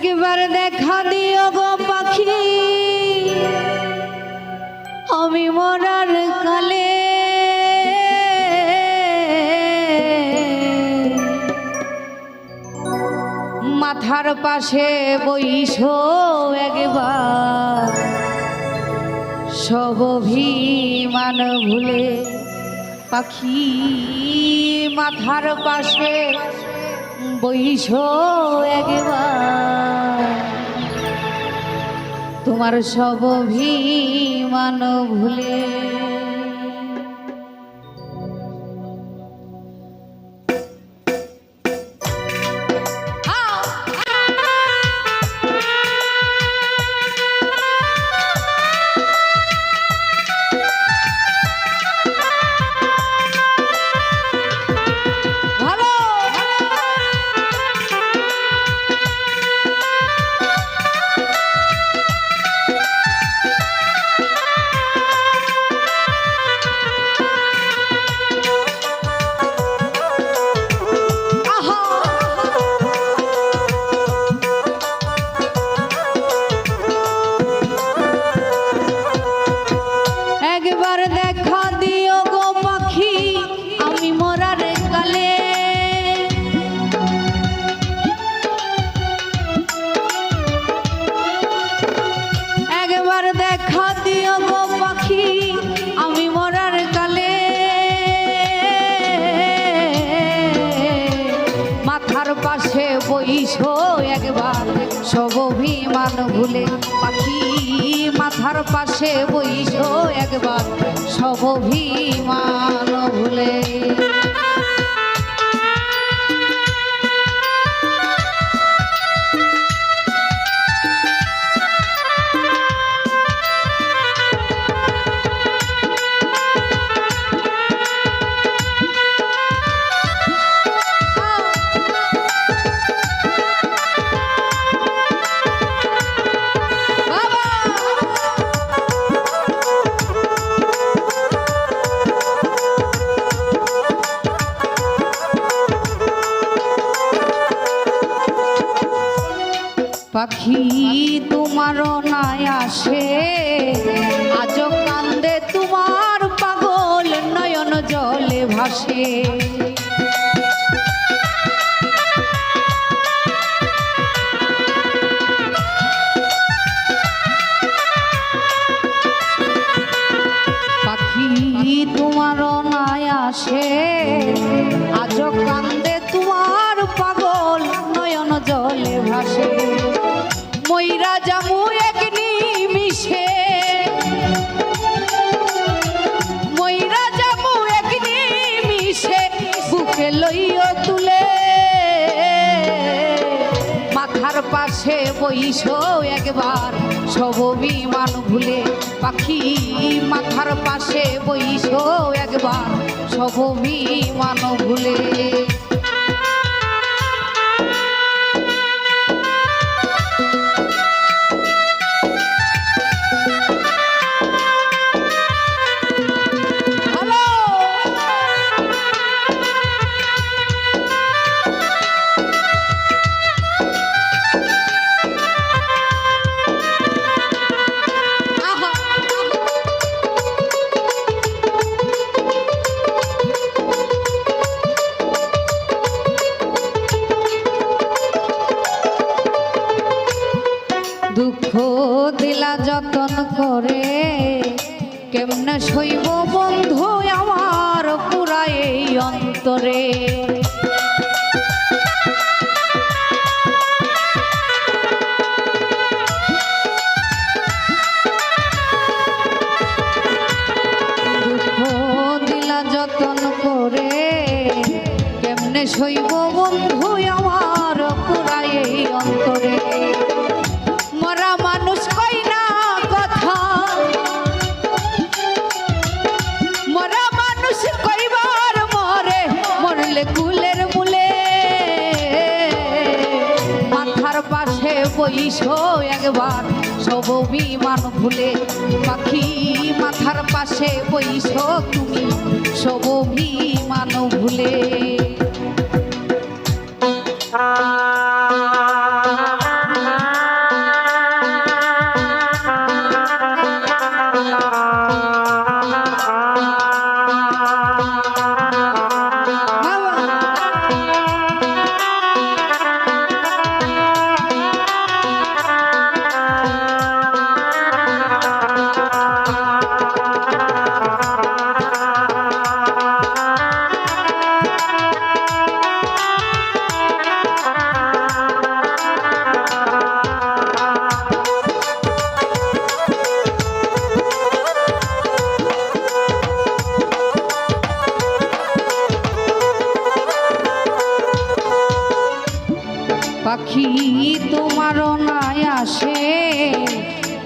একবার দেখা দিও গো পাখি আমি মরার কালে মাথার পাশে বইসো একবার সব অভিমান ভুলে পাখি মাথার পাশে বইসো একবার তোমার সব অভিমান ভুলে পাশে বইসো একবার সব অভিমান ভুলে পাখি মাথার পাশে বইসো একবার সব অভিমান ভুলে পাখি তোমারও নাই আসে আজ কান্দে তোমার পাগল নয়ন জলে ভাসে পাখি তোমারও নাই আসে আজ কান্দে তোমার পাগল নয়ন জলে ভাসে ময়রা জামু এক নিমিষে ময়রা জামু এক নিমিষে বুকে লইও তুলে মাথার পাশে বইসো একবার সব অভিমান ভুলে পাখি মাথার পাশে বইসো একবার সব অভিমান ভুলে দুঃখ দিলা যতন করে কেমনে সইব বন্ধু আমার পুরা এই অন্তরে দুঃখ দিলা যতন করে কেমনে সইব বন্ধু আমার পুরা এই অন্তরে মরা মানুষ কই না কথা মরা মানুষ কইবার মরে মরলে কুলের মূলে মাথার পাশে বইসো একবার সব অভিমান ভুলে পাখি মাথার পাশে বইসো তুমি সব অভিমান ভুলে পাখি তোমারও নাই আসে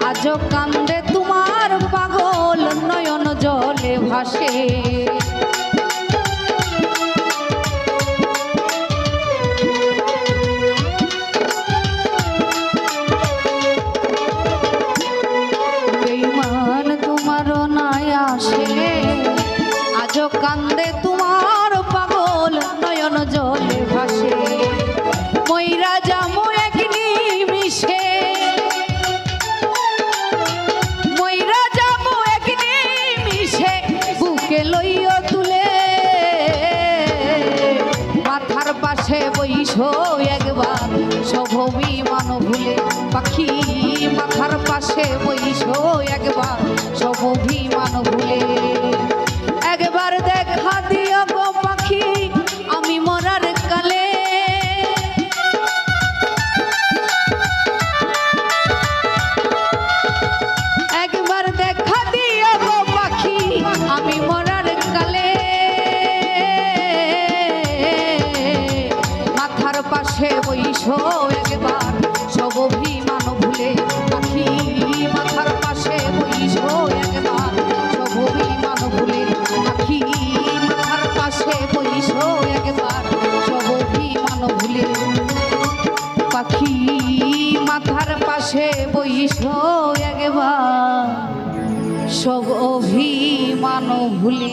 আজও কান্দে তোমার পাগল নয়ন জলে ভাসে বেঈমান তোমারও নাই আসে আজও কান্দে তোমার পাগল নয়ন জলে ভাসে মইরা যামু এক নিমিষে মইরা যামু এক নিমিষে বুকে লইয়া তুলে মাথার পাশে বইসো একবার সব অভিমান ভুলে পাখি মাথার পাশে বইসো একবার সব অভিমান ভুলে একবার দেখা দিও গো পাখি আমি মরার কালে একবার দেখা দিও গো পাখি আমি মরার কালে মাথার পাশে বইসো একবার সব অভিমান ভুলে পাখি মাথার পাশে বইসো একবার সব অভিমান ভুলে পাখি মাথার পাশে বইসো একবার সব অভিমান ভুলে পাখি মাথার পাশে বইসো একবার সব অভিমান ভুলে